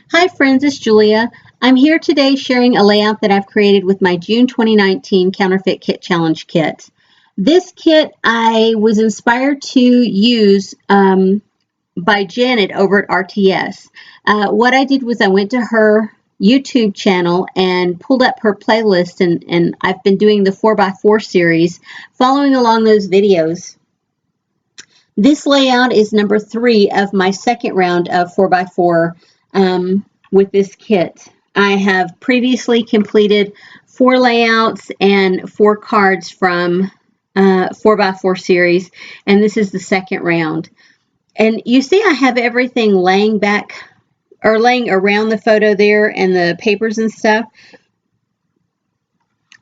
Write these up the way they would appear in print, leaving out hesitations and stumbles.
Hi friends, it's Julia. I'm here today sharing a layout that I've created with my June 2019 Counterfeit Kit Challenge kit. This kit I was inspired to use by Janet over at RTS. What I did was I went to her YouTube channel and pulled up her playlist, and I've been doing the 4x4 series, following along those videos. This layout is number 3 of my second round of 4x4 with this kit. I have previously completed 4 layouts and 4 cards from 4x4 series, and this is the second round. And you see I have everything laying back or laying around the photo there and the papers and stuff.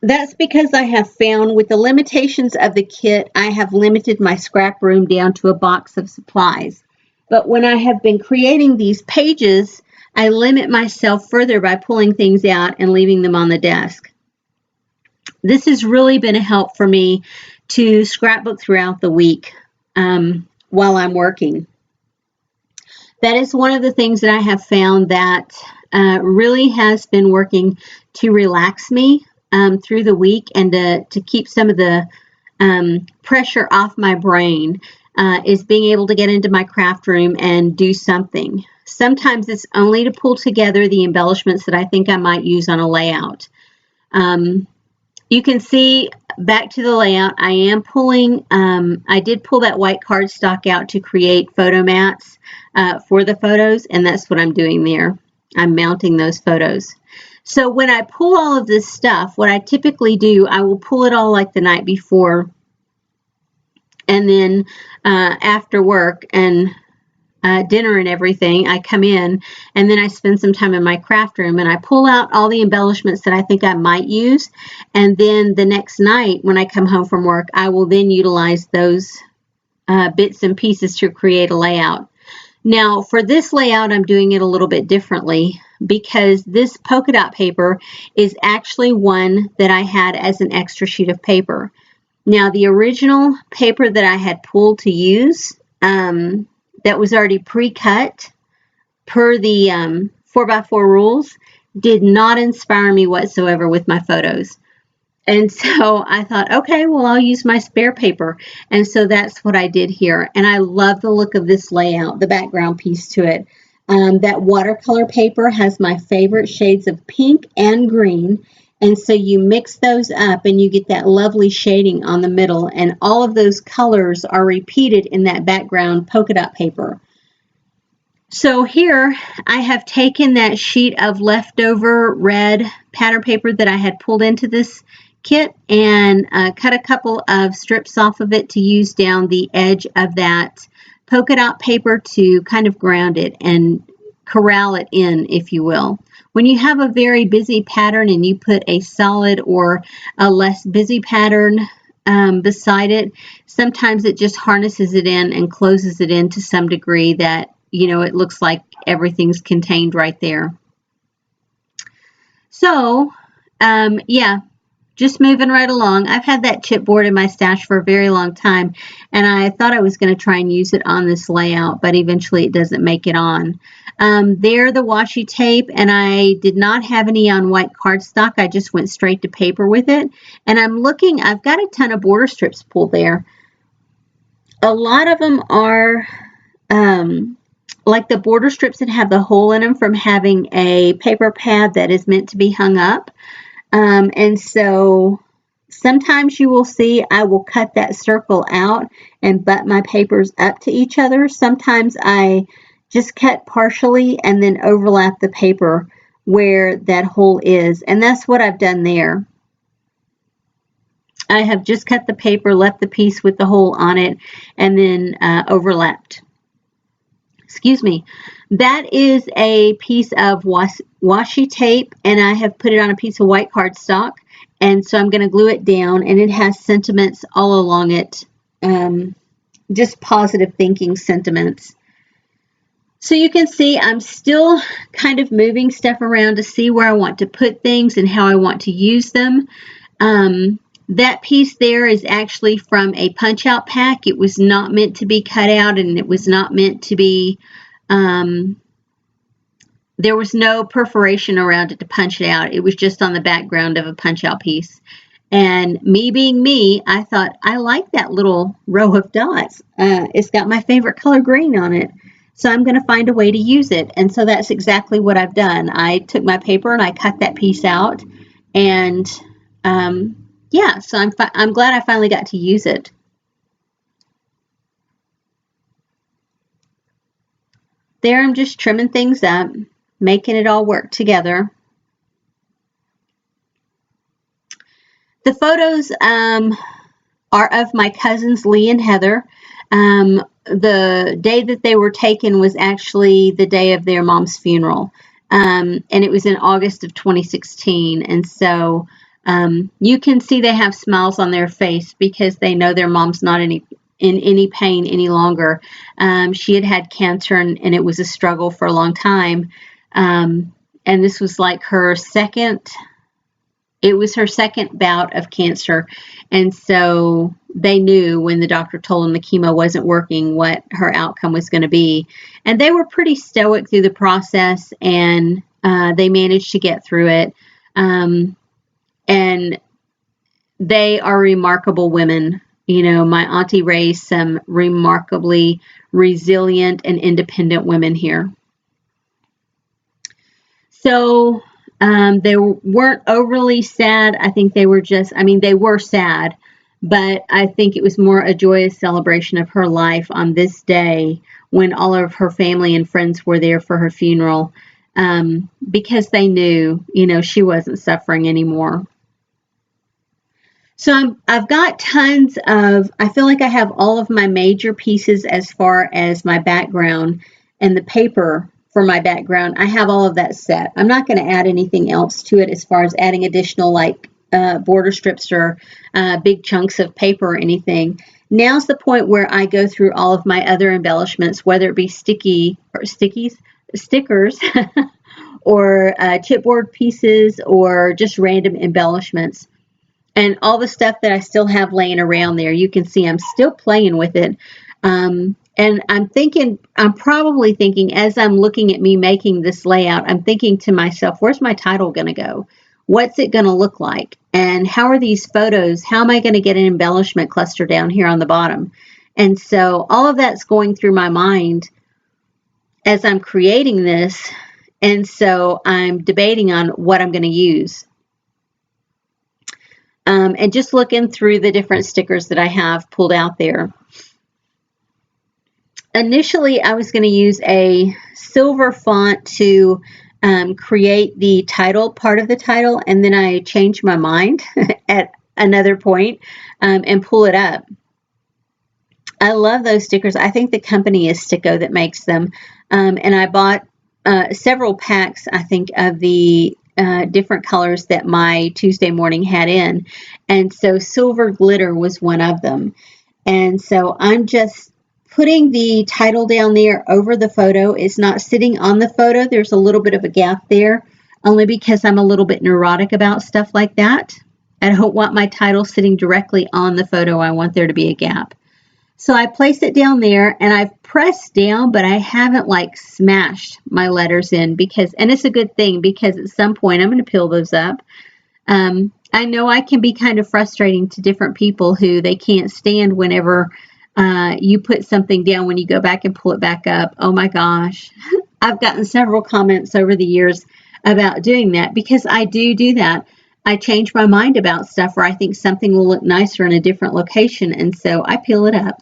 That's because I have found with the limitations of the kit, I have limited my scrap room down to a box of supplies. But when I have been creating these pages, I limit myself further by pulling things out and leaving them on the desk. This has really been a help for me to scrapbook throughout the week while I'm working. That is one of the things that I have found that really has been working to relax me through the week and to keep some of the pressure off my brain is being able to get into my craft room and do something. Sometimes it's only to pull together the embellishments that I think I might use on a layout. You can see back to the layout, I am pulling, I did pull that white cardstock out to create photo mats for the photos, and that's what I'm doing there. I'm mounting those photos. So when I pull all of this stuff, what I typically do, I will pull it all like the night before, and then after work and dinner and everything, I come in and then I spend some time in my craft room and I pull out all the embellishments that I think I might use, and then the next night when I come home from work, I will then utilize those bits and pieces to create a layout. Now for this layout, I'm doing it a little bit differently because this polka dot paper is actually one that I had as an extra sheet of paper. Now the original paper that I had pulled to use that was already pre-cut per the 4x4 rules did not inspire me whatsoever with my photos. And so I thought, okay, well, I'll use my spare paper. And so that's what I did here. And I love the look of this layout, the background piece to it. That watercolor paper has my favorite shades of pink and green. And so you mix those up and you get that lovely shading on the middle. And all of those colors are repeated in that background polka dot paper. So here I have taken that sheet of leftover red pattern paper that I had pulled into this kit and cut a couple of strips off of it to use down the edge of that polka dot paper to kind of ground it and corral it in, if you will. When you have a very busy pattern and you put a solid or a less busy pattern beside it, sometimes it just harnesses it in and closes it in to some degree that, you know, it looks like everything's contained right there. So, yeah, just moving right along. I've had that chipboard in my stash for a very long time, and I thought I was going to try and use it on this layout, but eventually it doesn't make it on. There, the washi tape, and I did not have any on white cardstock. I just went straight to paper with it. And I'm looking, I've got a ton of border strips pulled there. A lot of them are like the border strips that have the hole in them from having a paper pad that is meant to be hung up. And so sometimes you will see I will cut that circle out and butt my papers up to each other. Sometimes I just cut partially and then overlap the paper where that hole is. And that's what I've done there. I have just cut the paper, left the piece with the hole on it, and then overlapped. Excuse me. That is a piece of washi tape, and I have put it on a piece of white cardstock, and so I'm going to glue it down, and it has sentiments all along it, just positive thinking sentiments. So you can see I'm still kind of moving stuff around to see where I want to put things and how I want to use them. That piece there is actually from a punch-out pack. It was not meant to be cut out, and it was not meant to be there was no perforation around it to punch it out. It was just on the background of a punch out piece. And me being me, I thought, I like that little row of dots. It's got my favorite color green on it. So I'm going to find a way to use it. And so that's exactly what I've done. I took my paper and I cut that piece out. And yeah, so I'm glad I finally got to use it. There I'm just trimming things up, making it all work together. The photos are of my cousins Lee and Heather. The day that they were taken was actually the day of their mom's funeral. And it was in August of 2016. And so you can see they have smiles on their face because they know their mom's not in any pain any longer. She had had cancer and it was a struggle for a long time. And this was like her second bout of cancer. And so they knew when the doctor told them the chemo wasn't working what her outcome was going to be. And they were pretty stoic through the process, and they managed to get through it. And they are remarkable women. You know, my auntie raised some remarkably resilient and independent women here. So they weren't overly sad. I think they were they were sad, but I think it was more a joyous celebration of her life on this day when all of her family and friends were there for her funeral, because they knew, she wasn't suffering anymore. So I've got tons of, I feel like I have all of my major pieces as far as my background and the paper for my background. I have all of that set. I'm not going to add anything else to it as far as adding additional border strips or big chunks of paper or anything. Now's the point where I go through all of my other embellishments, whether it be stickers, or chipboard pieces, or just random embellishments. And all the stuff that I still have laying around there, you can see I'm still playing with it. And I'm probably thinking, as I'm looking at me making this layout, I'm thinking to myself, where's my title going to go? What's it going to look like? And how are these photos? How am I going to get an embellishment cluster down here on the bottom? And so all of that's going through my mind as I'm creating this. And so I'm debating on what I'm going to use. And just looking through the different stickers that I have pulled out there. Initially, I was going to use a silver font to create the title, part of the title, and then I changed my mind at another point and pull it up. I love those stickers. I think the company is Sticko that makes them. And I bought several packs, I think, of the different colors that my Tuesday morning had in. And so silver glitter was one of them. And so I'm just putting the title down there over the photo. It's not sitting on the photo. There's a little bit of a gap there, only because I'm a little bit neurotic about stuff like that. I don't want my title sitting directly on the photo. I want there to be a gap. So I place it down there, and I've pressed down, but I haven't smashed my letters in, and it's a good thing, because at some point I'm going to peel those up. I know I can be kind of frustrating to different people who they can't stand whenever you put something down when you go back and pull it back up. Oh my gosh. I've gotten several comments over the years about doing that, because I do that. I change my mind about stuff where I think something will look nicer in a different location, and so I peel it up.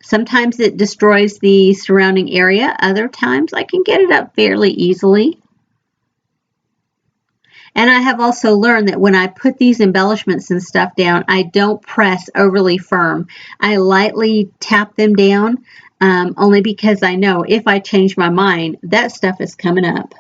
Sometimes it destroys the surrounding area. Other times I can get it up fairly easily. And I have also learned that when I put these embellishments and stuff down, I don't press overly firm. I lightly tap them down, only because I know if I change my mind, that stuff is coming up.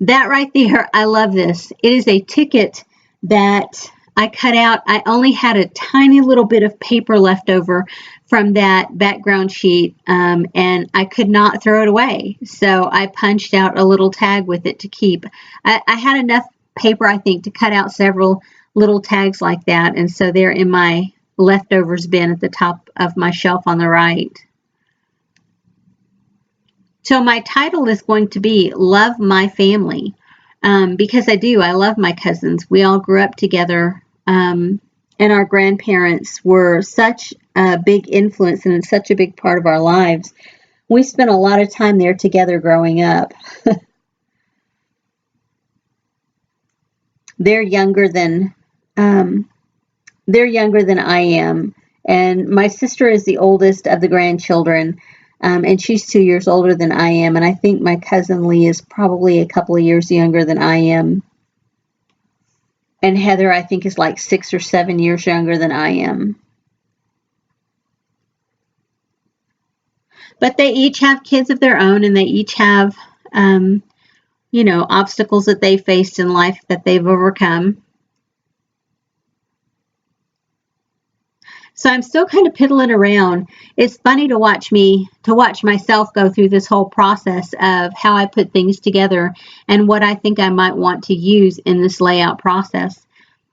That right there, I love this. It is a ticket that I cut out. I only had a tiny little bit of paper left over from that background sheet, and I could not throw it away. So I punched out a little tag with it to keep. I had enough paper, I think, to cut out several little tags like that, and so they're in my leftovers bin at the top of my shelf on the right. So my title is going to be Love My Family, because I do. I love my cousins. We all grew up together, and our grandparents were such a big influence and such a big part of our lives. We spent a lot of time there together growing up. They're younger than I am, and my sister is the oldest of the grandchildren, and she's 2 years older than I am, and I think my cousin Lee is probably a couple of years younger than I am, and Heather, I think, is like 6 or 7 years younger than I am. But they each have kids of their own, and they each have, obstacles that they faced in life that they've overcome. So I'm still kind of piddling around. It's funny to watch myself go through this whole process of how I put things together and what I think I might want to use in this layout process.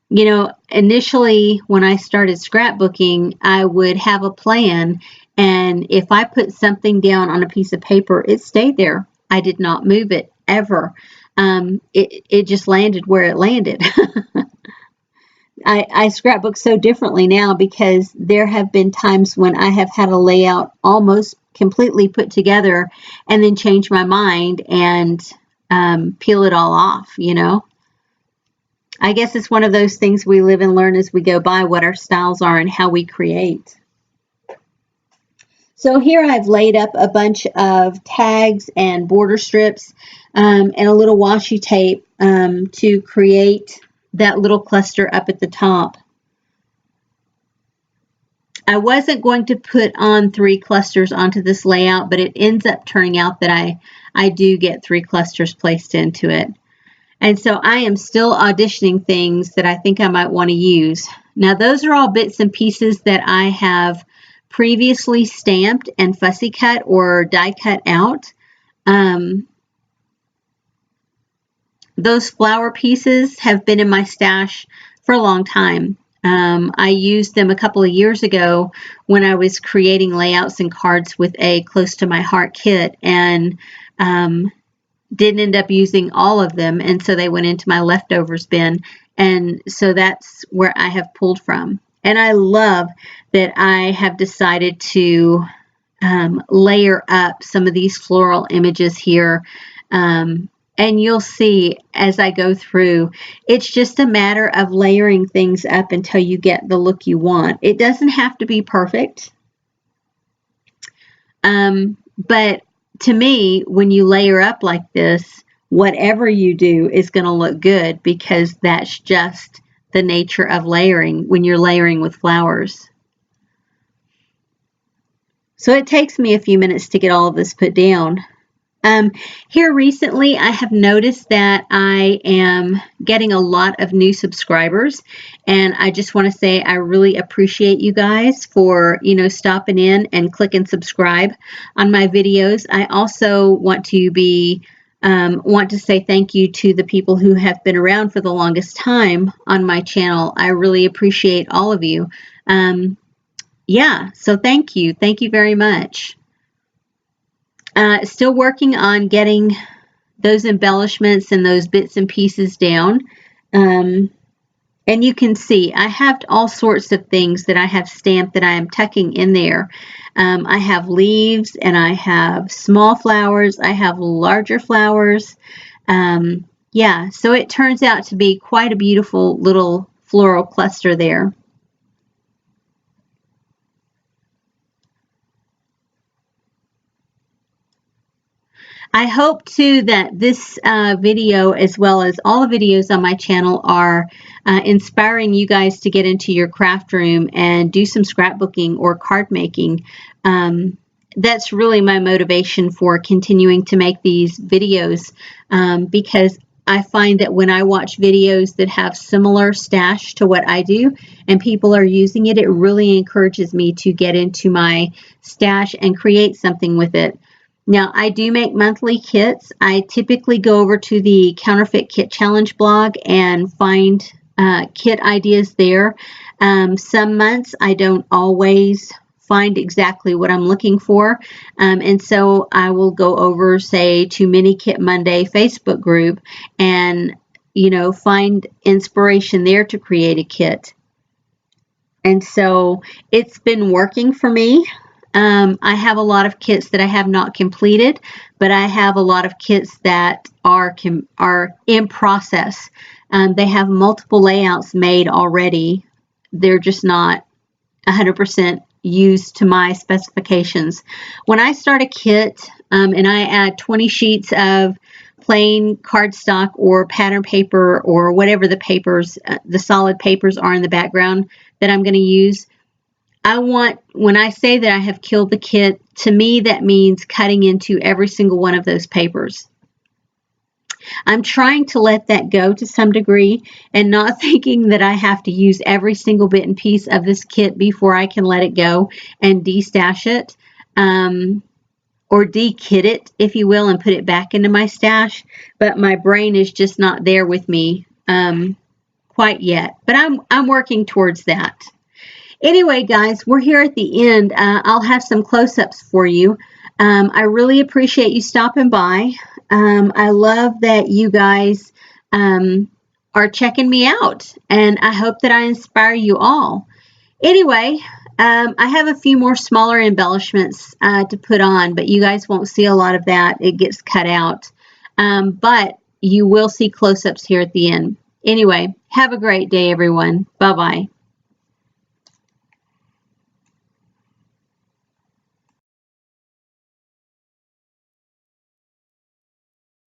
Initially when I started scrapbooking, I would have a plan, and if I put something down on a piece of paper, it stayed there. I did not move it ever. It just landed where it landed. I scrapbook so differently now because there have been times when I have had a layout almost completely put together and then change my mind and peel it all off, I guess it's one of those things we live and learn as we go by, what our styles are and how we create. So here I've laid up a bunch of tags and border strips and a little washi tape to create that little cluster up at the top. I wasn't going to put on 3 clusters onto this layout, but it ends up turning out that I do get 3 clusters placed into it. And so I am still auditioning things that I think I might want to use. Now those are all bits and pieces that I have previously stamped and fussy cut or die cut out. Those flower pieces have been in my stash for a long time. I used them a couple of years ago when I was creating layouts and cards with a close to my heart kit, and didn't end up using all of them, and so they went into my leftovers bin, and so that's where I have pulled from. And I love that I have decided to layer up some of these floral images here. And you'll see as I go through, it's just a matter of layering things up until you get the look you want. It doesn't have to be perfect. But to me, when you layer up like this, whatever you do is going to look good, because that's just the nature of layering when you're layering with flowers. So it takes me a few minutes to get all of this put down. Here recently, I have noticed that I am getting a lot of new subscribers, and I just want to say I really appreciate you guys for, stopping in and clicking subscribe on my videos. I also want to say thank you to the people who have been around for the longest time on my channel. I really appreciate all of you. So thank you. Thank you very much. Still working on getting those embellishments and those bits and pieces down. And you can see I have all sorts of things that I have stamped that I am tucking in there. I have leaves, and I have small flowers. I have larger flowers. So it turns out to be quite a beautiful little floral cluster there. I hope too that this video, as well as all the videos on my channel, are inspiring you guys to get into your craft room and do some scrapbooking or card making. That's really my motivation for continuing to make these videos, because I find that when I watch videos that have similar stash to what I do and people are using it, it really encourages me to get into my stash and create something with it. Now, I do make monthly kits. I typically go over to the Counterfeit Kit Challenge blog and find kit ideas there. Some months I don't always find exactly what I'm looking for. And so I will go over, say, to Mini Kit Monday Facebook group and, find inspiration there to create a kit. And so it's been working for me. I have a lot of kits that I have not completed, but I have a lot of kits that are in process. They have multiple layouts made already. They're just not 100% used to my specifications. When I start a kit and I add 20 sheets of plain cardstock or pattern paper or whatever the papers, the solid papers are in the background that I'm going to use, when I say that I have killed the kit, to me that means cutting into every single one of those papers. I'm trying to let that go to some degree and not thinking that I have to use every single bit and piece of this kit before I can let it go and destash it, or de-kit it, if you will, and put it back into my stash. But my brain is just not there with me quite yet. But I'm working towards that. Anyway, guys, we're here at the end. I'll have some close-ups for you. I really appreciate you stopping by. I love that you guys are checking me out, and I hope that I inspire you all. Anyway, I have a few more smaller embellishments to put on, but you guys won't see a lot of that. It gets cut out. But you will see close-ups here at the end. Anyway, have a great day, everyone. Bye-bye.